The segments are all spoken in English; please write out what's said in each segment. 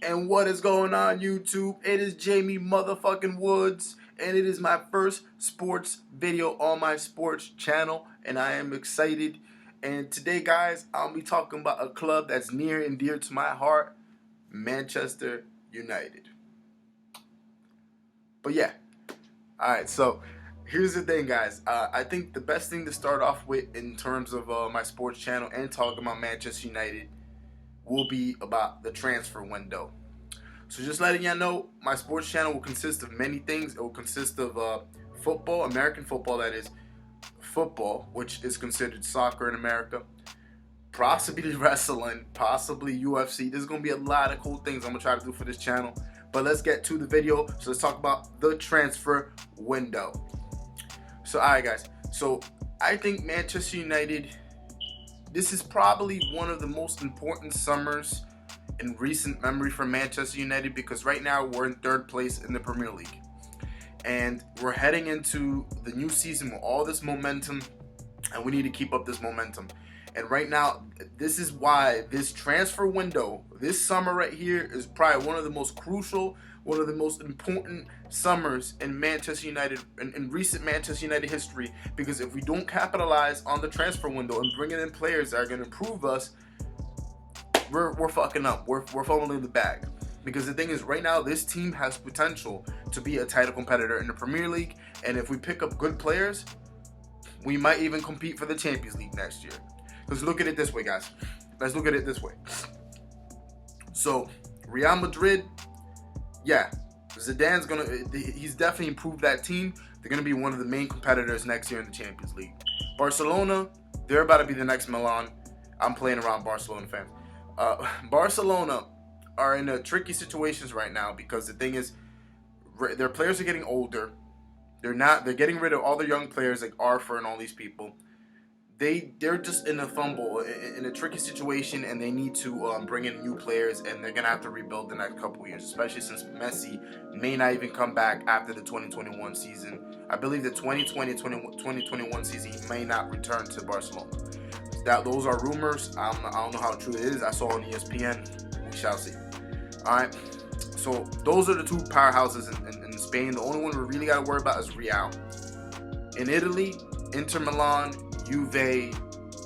And what is going on, YouTube? It is Jamie motherfucking Woods, and it is my first sports video on my sports channel, and I am excited. And today, guys, I'll be talking about a club that's near and dear to my heart, Manchester United. But yeah, alright, so here's the thing, guys. I think the best thing to start off with in terms of my sports channel and talking about Manchester United will be about the transfer window. So just letting y'all know, my sports channel will consist of many things. It will consist of football, American football, that is, football, which is considered soccer in America, possibly wrestling, possibly UFC. There's going to be a lot of cool things I'm going to try to do for this channel. But let's get to the video. So let's talk about the transfer window. So, alright, guys. So, I think Manchester United, this is probably one of the most important summers in recent memory for Manchester United, because right now we're in third place in the Premier League. And we're heading into the new season with all this momentum, and we need to keep up this momentum. And right now, this is why this transfer window, this summer right here, is probably one of the most crucial, one of the most important summers in Manchester United, in recent Manchester United history. Because if we don't capitalize on the transfer window and bringing in players that are going to improve us, we're fucking up. We're fumbling the bag. Because the thing is, right now, this team has potential to be a title competitor in the Premier League. And if we pick up good players, we might even compete for the Champions League next year. Because look at it this way, guys. Let's look at it this way. So, Real Madrid, yeah, Zidane's he's definitely improved that team. They're going to be one of the main competitors next year in the Champions League. Barcelona, they're about to be the next Milan. I'm playing around Barcelona fans. Barcelona are in a tricky situations right now, because the thing is, their players are getting older. They're getting rid of all their young players like Arthur and all these people. They're just in a fumble, in a tricky situation, and they need to bring in new players, and they're gonna have to rebuild the next couple of years, especially since Messi may not even come back after the 2021 season. I believe the 2020-2021 season he may not return to Barcelona. Those are rumors. I don't know how true it is. I saw on ESPN. We shall see. All right. So those are the two powerhouses in Spain. The only one we really got to worry about is Real. In Italy, Inter Milan, Juve,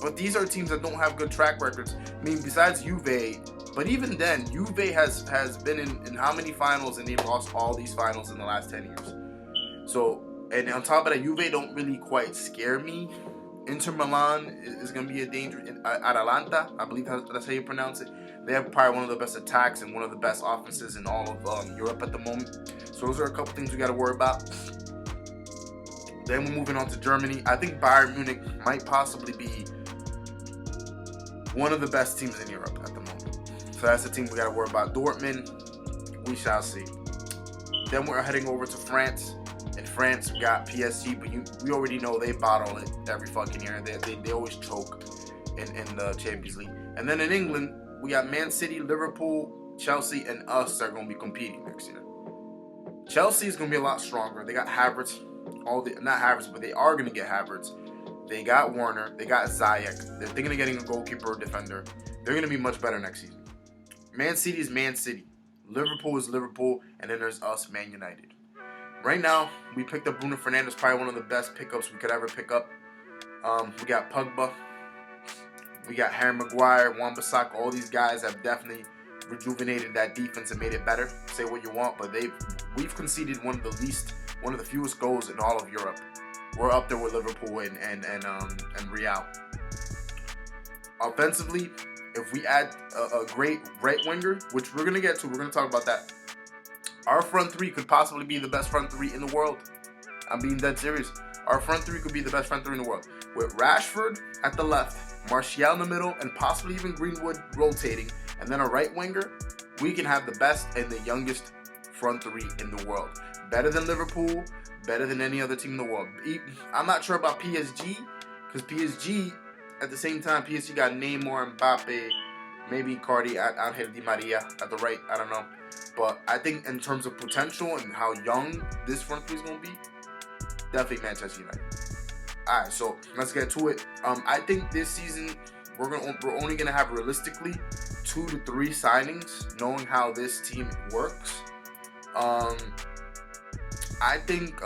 but these are teams that don't have good track records. I mean, besides Juve, but even then, Juve has been in how many finals, and they've lost all these finals in the last 10 years. So, and on top of that, Juve don't really quite scare me. Inter Milan is going to be a danger. Atalanta, I believe that's how you pronounce it. They have probably one of the best attacks and one of the best offenses in all of Europe at the moment. So those are a couple things we got to worry about. Then we're moving on to Germany. I think Bayern Munich might possibly be one of the best teams in Europe at the moment. So that's the team we got to worry about. Dortmund, we shall see. Then we're heading over to France. In France, we got PSG, but we already know they bottle it every fucking year. They always choke in the Champions League. And then in England, we got Man City, Liverpool, Chelsea, and us that are going to be competing next year. Chelsea is going to be a lot stronger. They got Havertz. Not Havertz, but they are going to get Havertz. They got Warner. They got Ziyech. They're thinking of getting a goalkeeper or defender. They're going to be much better next season. Man City is Man City. Liverpool is Liverpool. And then there's us, Man United. Right now, we picked up Bruno Fernandes, probably one of the best pickups we could ever pick up. We got Pogba. We got Harry Maguire, Wan-Bissaka. All these guys have definitely rejuvenated that defense and made it better. Say what you want, but we've conceded one of the fewest goals in all of Europe. We're up there with Liverpool and Real. Offensively, if we add a great right winger, which we're gonna get to, we're gonna talk about that. Our front three could possibly be the best front three in the world. I'm being dead serious. Our front three could be the best front three in the world. With Rashford at the left, Martial in the middle, and possibly even Greenwood rotating, and then a right winger, we can have the best and the youngest front three in the world. Better than Liverpool, better than any other team in the world. I'm not sure about PSG, because PSG, at the same time, PSG got Neymar, Mbappe, maybe Cardi, Angel Di Maria at the right, I don't know. But I think in terms of potential and how young this front three is going to be, definitely Manchester United. Alright, so let's get to it. I think this season we're only going to have realistically 2 to 3 signings, knowing how this team works. I think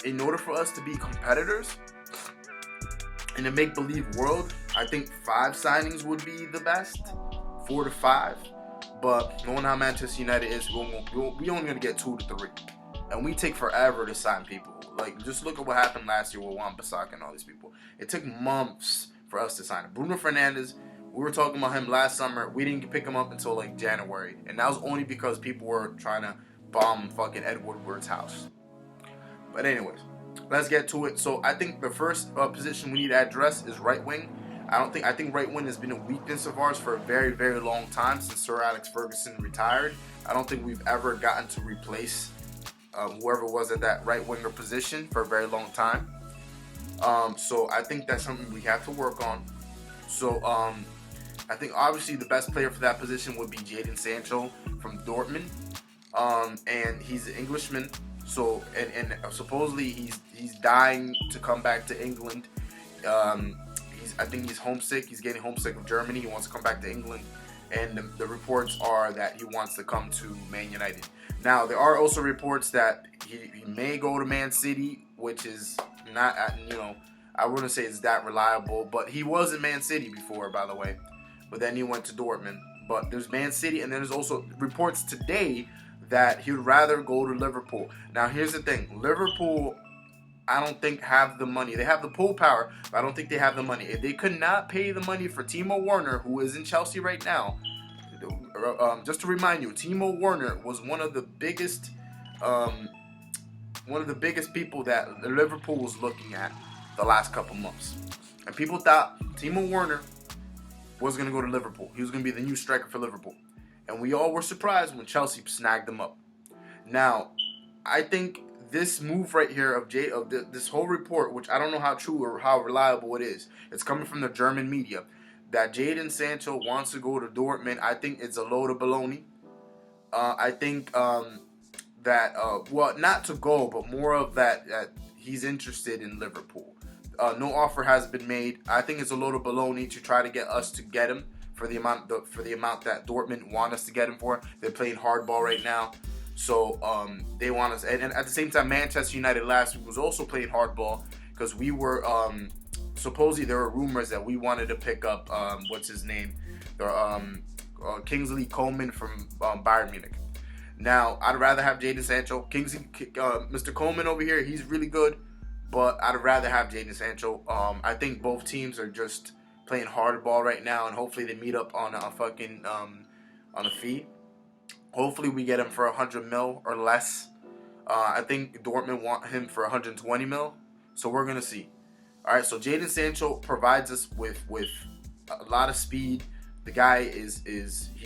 in order for us to be competitors in a make-believe world, I think 5 signings would be the best, 4 to 5. But knowing how Manchester United is, we only going to get 2 to 3. And we take forever to sign people. Like, just look at what happened last year with Wan-Bissaka and all these people. It took months for us to sign him. Bruno Fernandes, we were talking about him last summer. We didn't pick him up until like January. And that was only because people were trying to bomb fucking Ed Woodward's house. But anyways, let's get to it. So I think the first position we need to address is right wing. I think right wing has been a weakness of ours for a very, very long time since Sir Alex Ferguson retired. I don't think we've ever gotten to replace whoever was at that right winger position for a very long time. So I think that's something we have to work on. So I think obviously the best player for that position would be Jadon Sancho from Dortmund. And he's an Englishman. So and supposedly he's dying to come back to England. I think he's homesick. He's getting homesick of Germany. He wants to come back to England. And the reports are that he wants to come to Man United. Now, there are also reports that he may go to Man City, which is not, I wouldn't say it's that reliable. But he was in Man City before, by the way. But then he went to Dortmund. But there's Man City, and then there's also reports today that he would rather go to Liverpool. Now, here's the thing. Liverpool, I don't think have the money. They have the pull power, but I don't think they have the money. If they could not pay the money for Timo Werner, who is in Chelsea right now, just to remind you, Timo Werner was one of the biggest people that Liverpool was looking at the last couple months. And people thought Timo Werner was going to go to Liverpool. He was going to be the new striker for Liverpool. And we all were surprised when Chelsea snagged him up. Now, I think this move right here of this whole report, which I don't know how true or how reliable it is, it's coming from the German media, that Jadon Sancho wants to go to Dortmund. I think it's a load of baloney. I think that, well, not to go, but more of that he's interested in Liverpool. No offer has been made. I think it's a load of baloney to try to get us to get him for the amount that Dortmund want us to get him for. They're playing hardball right now. So they want us, and at the same time, Manchester United last week was also playing hardball because we were supposedly there were rumors that we wanted to pick up what's his name, Kingsley Coman from Bayern Munich. Now I'd rather have Jadon Sancho. Mr. Coman over here, he's really good, but I'd rather have Jadon Sancho. I think both teams are just playing hardball right now, and hopefully they meet up on a fucking on a fee. Hopefully we get him for 100 mil or less. I think Dortmund want him for 120 mil. So we're going to see. All right, so Jadon Sancho provides us with a lot of speed. The guy he's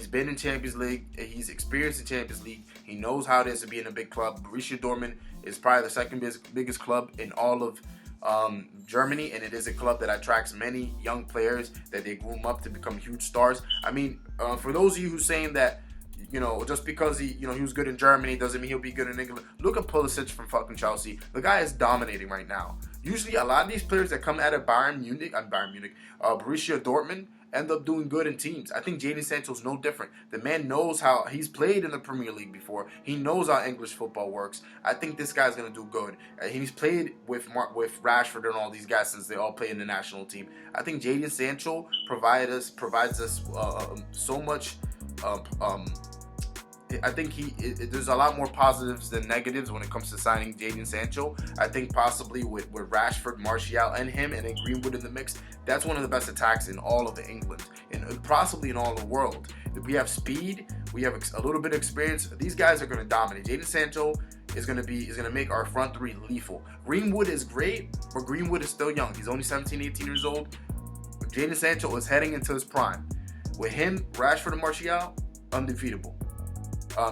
been in Champions League. He's experienced in Champions League. He knows how it is to be in a big club. Borussia Dortmund is probably the second biggest club in all of Germany, and it is a club that attracts many young players that they groom up to become huge stars. I mean, for those of you who's saying that, just because he was good in Germany doesn't mean he'll be good in England. Look at Pulisic from fucking Chelsea. The guy is dominating right now. Usually, a lot of these players that come out of Borussia Dortmund end up doing good in teams. I think Jadon Sancho's no different. The man knows how he's played in the Premier League before. He knows how English football works. I think this guy's gonna do good. He's played with Rashford and all these guys since they all play in the national team. I think Jadon Sancho provides us so much. I think there's a lot more positives than negatives when it comes to signing Jadon Sancho. I think possibly with Rashford, Martial, and him, and then Greenwood in the mix, that's one of the best attacks in all of England, and possibly in all the world. We have speed, we have a little bit of experience. These guys are going to dominate. Jadon Sancho is going to make our front three lethal. Greenwood is great, but Greenwood is still young. He's only 17, 18 years old. Jadon Sancho is heading into his prime. With him, Rashford, and Martial, undefeatable.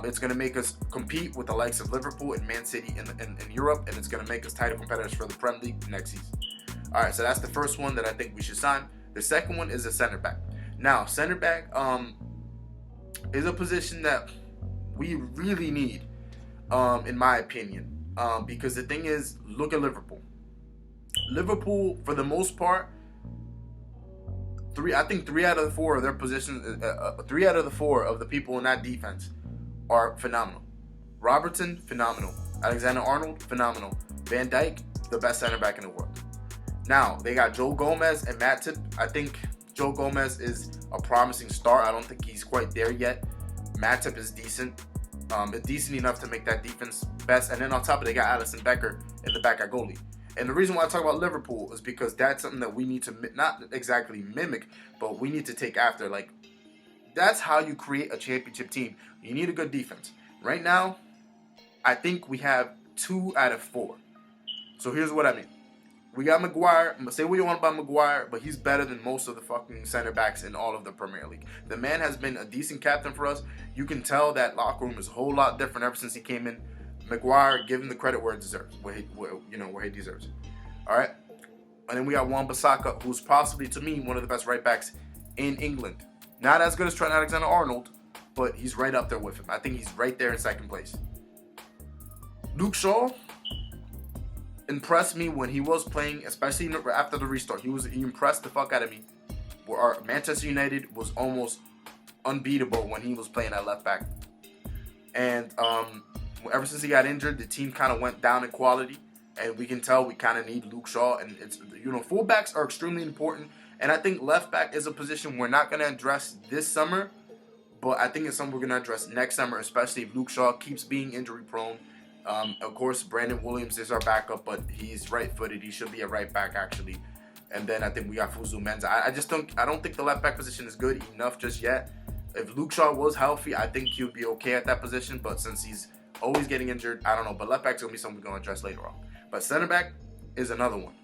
It's going to make us compete with the likes of Liverpool and Man City in Europe, and it's going to make us title competitors for the Premier League next season. All right, so that's the first one that I think we should sign. The second one is a center back. Now, center back is a position that we really need, in my opinion, because the thing is, look at Liverpool. Liverpool, for the most part, I think 3 out of the 4 of their positions, 3 out of the 4 of the people in that defense are phenomenal. Robertson, phenomenal. Alexander-Arnold, phenomenal. Van Dijk, the best center back in the world. Now, they got Joe Gomez and Matip. I think Joe Gomez is a promising start. I don't think he's quite there yet. Matip is decent. Decent enough to make that defense best. And then on top of it, they got Alisson Becker in the back at goalie. And the reason why I talk about Liverpool is because that's something that we need to not exactly mimic, but we need to take after. Like, that's how you create a championship team. You need a good defense. Right now, I think we have 2 out of 4. So here's what I mean. We got Maguire. Say what you want about Maguire, but he's better than most of the fucking center backs in all of the Premier League. The man has been a decent captain for us. You can tell that locker room is a whole lot different ever since he came in. Maguire, give him the credit where it deserves, where he deserves it. All right. And then we got Wan-Bissaka, who's possibly, to me, one of the best right backs in England. Not as good as Trent Alexander-Arnold, but he's right up there with him. I think he's right there in second place. Luke Shaw impressed me when he was playing, especially after the restart. He impressed the fuck out of me. Where Manchester United was almost unbeatable when he was playing at left back. And ever since he got injured, the team kind of went down in quality. And we can tell we kind of need Luke Shaw. And it's, fullbacks are extremely important. And I think left back is a position we're not going to address this summer. But I think it's something we're going to address next summer, especially if Luke Shaw keeps being injury prone. Of course, Brandon Williams is our backup, but he's right-footed. He should be a right back, actually. And then I think we got Fuzu Menza. I don't think the left back position is good enough just yet. If Luke Shaw was healthy, I think he would be okay at that position. But since he's always getting injured, I don't know. But left back's going to be something we're going to address later on. But center back is another one.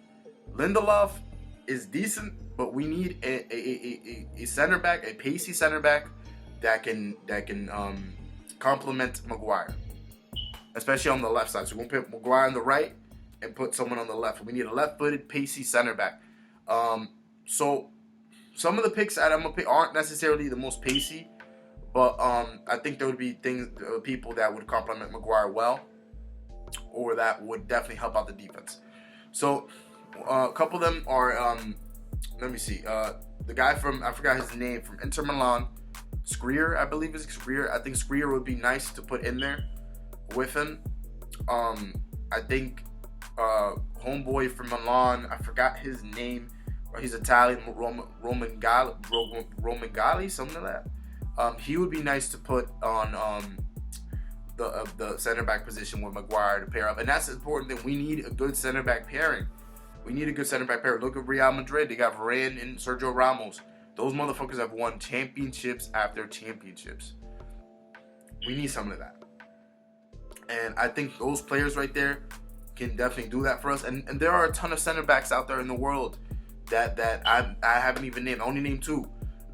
Lindelof is decent, but we need a center back, a pacey center back that can complement Maguire, especially on the left side. So we're going to put Maguire on the right and put someone on the left. We need a left-footed, pacey center back. So some of the picks that I'm going to pick aren't necessarily the most pacey, but I think there would be people that would complement Maguire well, or that would definitely help out the defense. So a couple of them are, let me see, the guy from, I forgot his name, from Inter Milan, Skriniar, I believe is Skriniar. I think Skriniar would be nice to put in there with him. I think homeboy from Milan, I forgot his name, or he's Italian, Roman Gali, something like that. He would be nice to put on the center back position with Maguire to pair up, and that's important. That we need a good center back pairing. We need a good center back pairing. Look at Real Madrid; they got Varane and Sergio Ramos. Those motherfuckers have won championships after championships. We need some of that. And I think those players right there can definitely do that for us. And there are a ton of center backs out there in the world that I haven't even named. I only named 2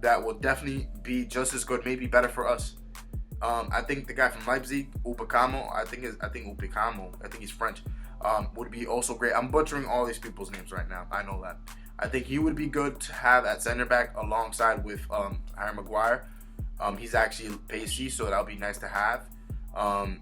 that will definitely be just as good, maybe better for us. I think the guy from Leipzig, Upamecano, I think he's French, would be also great. I'm butchering all these people's names right now. I know that. I think he would be good to have at center back alongside with Harry Maguire. He's actually pacey, so that'll be nice to have. And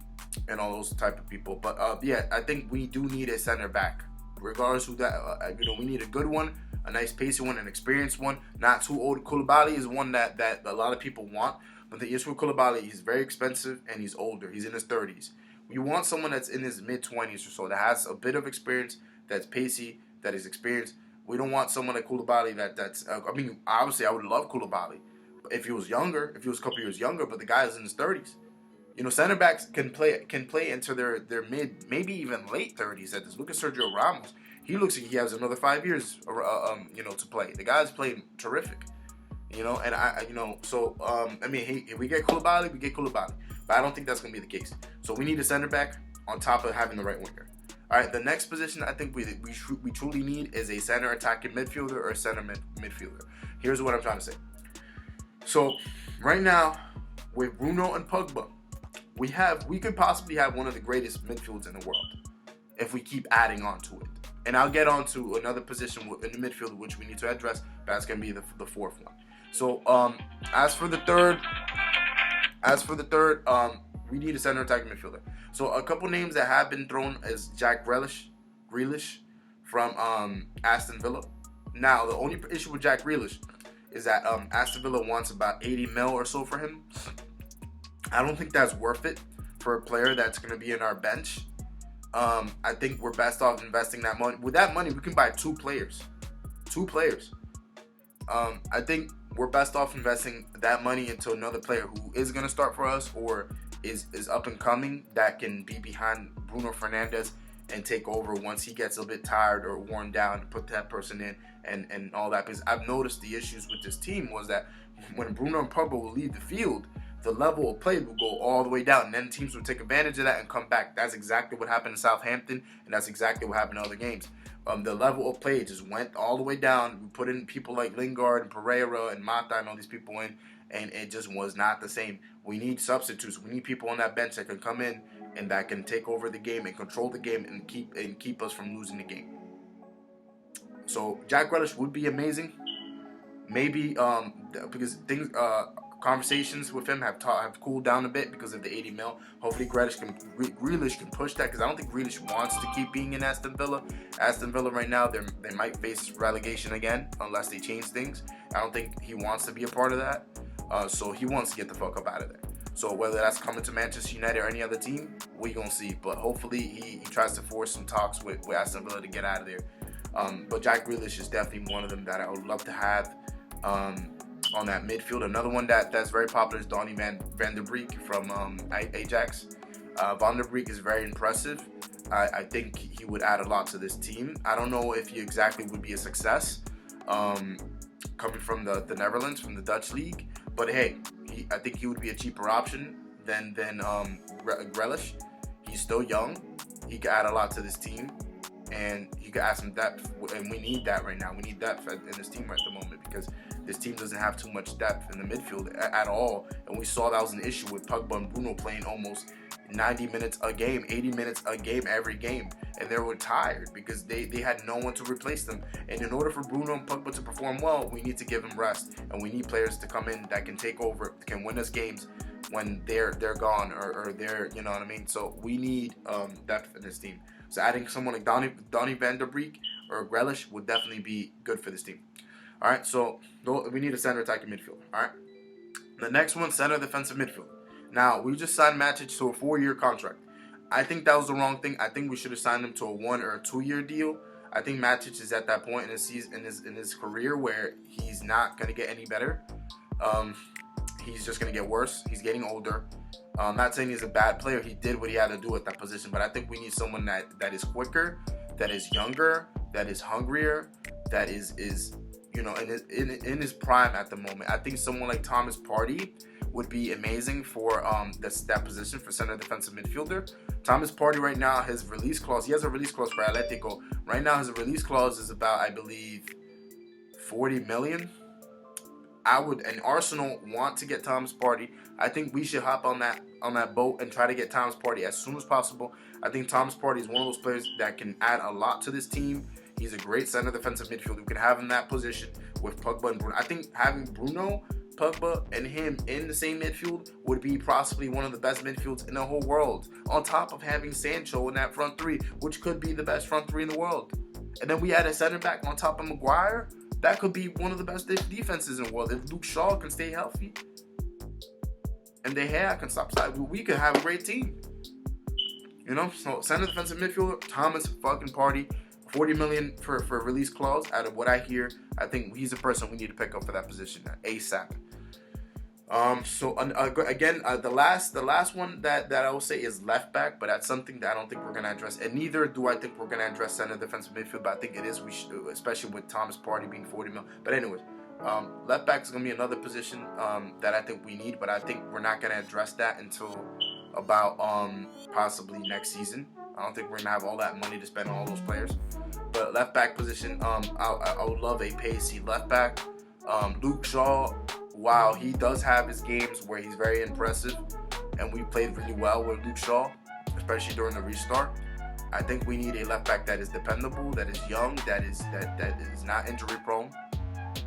all those type of people. But yeah, I think we do need a center back. Regardless who that, we need a good one, a nice pacey one, an experienced one, not too old. Koulibaly is one that a lot of people want. But the issue with Koulibaly, he's very expensive and he's older. He's in his 30s. We want someone that's in his mid-20s or so, that has a bit of experience, that's pacey, that is experienced. We don't want someone like Koulibaly that's obviously I would love Koulibaly if he was younger, if he was a couple years younger, but the guy is in his 30s. Center backs can play into their mid, maybe even late 30s at this. Look at Sergio Ramos. He looks like he has another 5 years, to play. The guy's playing terrific. And if we get Koulibaly, we get Koulibaly. But I don't think that's going to be the case. So we need a center back on top of having the right winger. All right, the next position I think we truly need is a center attacking midfielder or a center midfielder. Here's what I'm trying to say. So right now, with Bruno and Pogba, we could possibly have one of the greatest midfields in the world if we keep adding on to it. And I'll get on to another position in the midfield which we need to address, but that's going to be the fourth one. So as for the third, we need a center attacking midfielder. So a couple names that have been thrown is Jack Grealish from Aston Villa. Now the only issue with Jack Grealish is that Aston Villa wants about 80 mil or so for him. I don't think that's worth it for a player that's going to be in our bench. I think we're best off investing that money. With that money, we can buy two players. Two players. I think we're best off investing that money into another player who is going to start for us or is up and coming that can be behind Bruno Fernandes and take over once he gets a bit tired or worn down, and put that person in and all that. Because I've noticed the issues with this team was that when Bruno and Pogba will leave the field, the level of play will go all the way down, and then teams will take advantage of that and come back. That's exactly what happened in Southampton, and that's exactly what happened in other games. The level of play just went all the way down. We put in people like Lingard and Pereira and Mata and all these people in, and it just was not the same. We need substitutes. We need people on that bench that can come in and that can take over the game and control the game and keep us from losing the game. So Jack Grealish would be amazing. Maybe because conversations with him have cooled down a bit because of the 80 mil. Hopefully Grealish can push that, because I don't think Grealish wants to keep being in Aston Villa. Aston Villa right now, they might face relegation again unless they change things. I don't think he wants to be a part of that. So he wants to get the fuck up out of there. So whether that's coming to Manchester United or any other team, we gonna see. But hopefully he tries to force some talks with Aston Villa to get out of there. But Jack Grealish is definitely one of them that I would love to have on that midfield. Another one that's very popular is Donny van der Beek from Ajax. Van der Beek is very impressive. I think he would add a lot to this team. I don't know if he exactly would be a success coming from the Netherlands, from the Dutch league. But hey, I think he would be a cheaper option than Grealish. He's still young. He could add a lot to this team, and he could add some depth. And we need that right now. We need depth in this team at the moment, because this team doesn't have too much depth in the midfield at all. And we saw that was an issue with Pogba and Bruno playing almost 90 minutes a game, 80 minutes a game every game. And they were tired because they had no one to replace them. And in order for Bruno and Pogba to perform well, we need to give them rest. And we need players to come in that can take over, can win us games when they're gone or they're, you know what I mean? So we need depth in this team. So adding someone like Donny van der Beek or Grealish would definitely be good for this team. All right, so we need a center attacking midfielder. All right, the next one, center defensive midfield. Now, we just signed Matic to a 4-year contract. I think that was the wrong thing. I think we should have signed him to a 1 or a 2-year deal. I think Matic is at that point in his season, in his career, where he's not going to get any better. He's just going to get worse. He's getting older. I'm not saying he's a bad player. He did what he had to do at that position, but I think we need someone that is quicker, that is younger, that is hungrier, that is you know, in his prime at the moment. I think someone like Thomas Partey would be amazing for that position for center defensive midfielder. Thomas Partey right now, his release clause, he has a release clause for Atletico. Right now his release clause is about, I believe, 40 million. And Arsenal want to get Thomas Partey. I think we should hop on that boat and try to get Thomas Partey as soon as possible. I think Thomas Partey is one of those players that can add a lot to this team. He's a great center defensive midfielder. We can have him in that position with Pogba and Bruno. I think having Bruno, Pogba, and him in the same midfield would be possibly one of the best midfields in the whole world. On top of having Sancho in that front three, which could be the best front three in the world. And then we add a center back on top of Maguire. That could be one of the best defenses in the world. If Luke Shaw can stay healthy and De Gea can stop side, we could have a great team. You know, so center defensive midfielder, Thomas fucking Partey. 40 million for release clause. Out of what I hear, I think he's a person we need to pick up for that position ASAP. Again, the last one that I will say is left back, but that's something that I don't think we're gonna address, and neither do I think we're gonna address center defensive midfield. But I think it is, we should, especially with Thomas Partey being 40 mil. But anyways, left back is gonna be another position that I think we need, but I think we're not gonna address that until about possibly next season. I don't think we're gonna have all that money to spend on all those players. But left back position, I would love a pacey left back. Luke Shaw, while he does have his games where he's very impressive, and we played really well with Luke Shaw, especially during the restart, I think we need a left back that is dependable, that is young, that is not injury prone.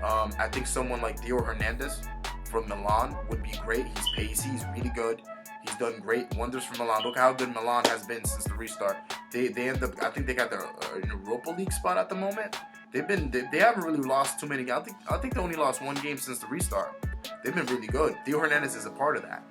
I think someone like Theo Hernandez from Milan would be great. He's pacey, he's really good. He's done great wonders for Milan. Look how good Milan has been since the restart. They end up, I think they got their Europa League spot at the moment. They haven't really lost too many. I think they only lost one game since the restart. They've been really good. Theo Hernandez is a part of that.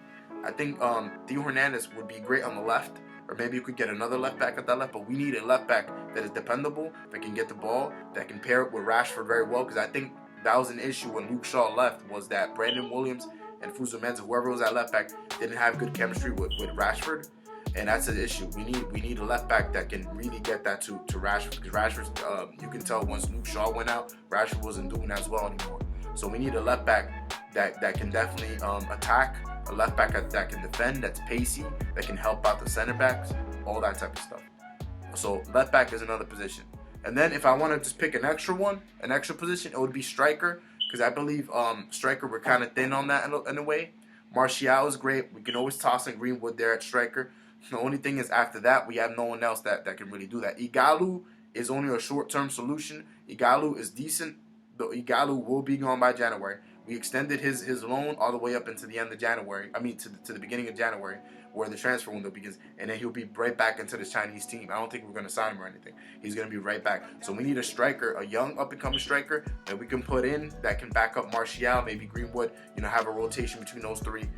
I think Theo Hernandez would be great on the left, or maybe you could get another left back at that left. But we need a left back that is dependable, that can get the ball, that can pair it with Rashford very well. Because I think that was an issue when Luke Shaw left, was that Brandon Williams and Fuso Mensah, whoever was at left back, didn't have good chemistry with Rashford. And that's an issue. We need a left back that can really get that to Rashford, because Rashford, you can tell once Luke Shaw went out, Rashford wasn't doing as well anymore. So we need a left back that can definitely attack, a left back that can defend, that's pacey, that can help out the center backs, all that type of stuff. So left back is another position. And then if I want to just pick an extra position, it would be striker, because I believe striker, we're kind of thin on that in a way. Martial is great. We can always toss in Greenwood there at striker. The only thing is after that, we have no one else that can really do that. Ighalo is only a short-term solution. Ighalo is decent, but Ighalo will be gone by January. We extended his loan all the way up into the end of January. I mean, to the beginning of January, where the transfer window begins. And then he'll be right back into the Chinese team. I don't think we're going to sign him or anything. He's going to be right back. So we need a striker, a young up-and-coming striker that we can put in that can back up Martial, maybe Greenwood, have a rotation between those three.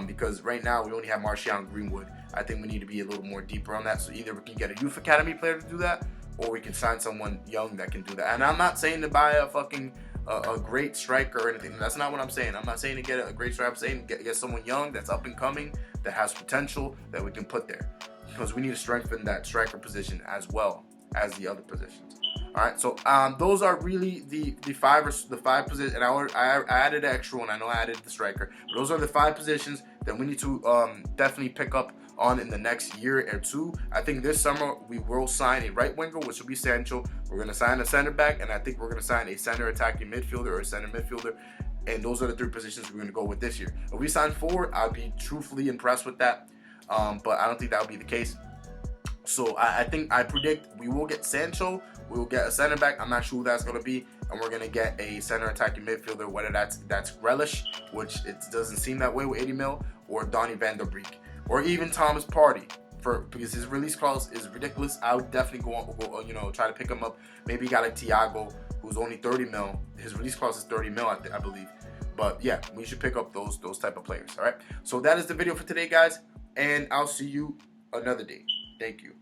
Because right now we only have Martial and Greenwood. I think we need to be a little more deeper on that. So either we can get a youth academy player to do that, or we can sign someone young that can do that. And I'm not saying to buy a great striker or anything. That's not what I'm saying. I'm not saying to get a great striker. I'm saying get someone young that's up and coming, that has potential, that we can put there. Because we need to strengthen that striker position as well as the other positions. All right, so those are really the five positions. And I added an extra one. I know I added the striker. But those are the 5 positions that we need to definitely pick up on in the next year or two. I think this summer we will sign a right winger, which will be Sancho. We're going to sign a center back, and I think we're going to sign a center attacking midfielder or a center midfielder. And those are the 3 positions we're going to go with this year. If we sign 4, I'd be truthfully impressed with that. But I don't think that would be the case. So I predict we will get Sancho. We will get a center back. I'm not sure who that's going to be. And we're going to get a center attacking midfielder, whether that's Grealish, which it doesn't seem that way with 80 mil, or Donny van der Beek, or even Thomas Partey, because his release clause is ridiculous. I would definitely go try to pick him up. Maybe a guy like Thiago, who's only 30 mil. His release clause is 30 mil, I believe. But yeah, we should pick up those type of players. All right. So that is the video for today, guys, and I'll see you another day. Thank you.